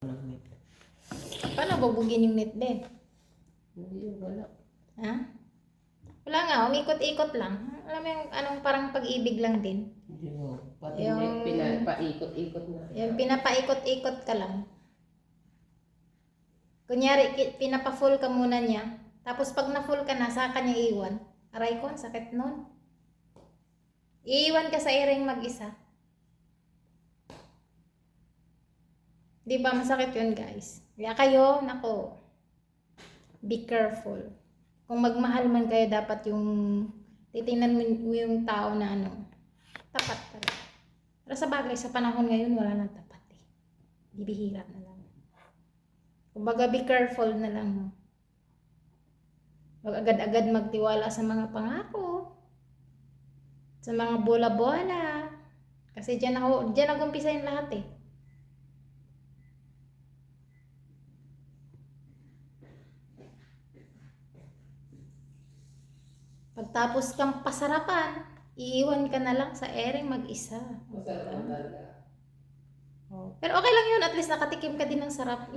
Paano bubugin yung net, be? Hindi, wala. Ha? Wala nga, umikot-ikot lang. Alam mo yung anong parang pag-ibig lang din. Hindi mo. Pati Yung- pinapaikot-ikot na. Yung pinapaikot-ikot ka lang. Kunyari, pinapa-full ka muna niya. Tapos pag na-full ka na, saka niya iwan. Aray ko, ang sakit nun. Iiwan ka sa iring mag-isa. Di ba masakit yun, guys? Kaya kayo, nako, be careful. Kung magmahal man kayo, dapat yung titingnan mo yung tao na ano, tapat talaga. Pero sa bagay, sa panahon ngayon, wala nang tapat eh. Bibihira na lang. Kumbaga, be careful na lang. No? Huwag agad-agad magtiwala sa mga pangako. Sa mga bola-bola. Kasi dyan nag-umpisa yung lahat eh. Pagtapos kang pasarapan, iiwan ka na lang sa ering mag-isa. Masarap ang talaga. Oh. Pero okay lang yun, at least nakatikim ka din ng sarap.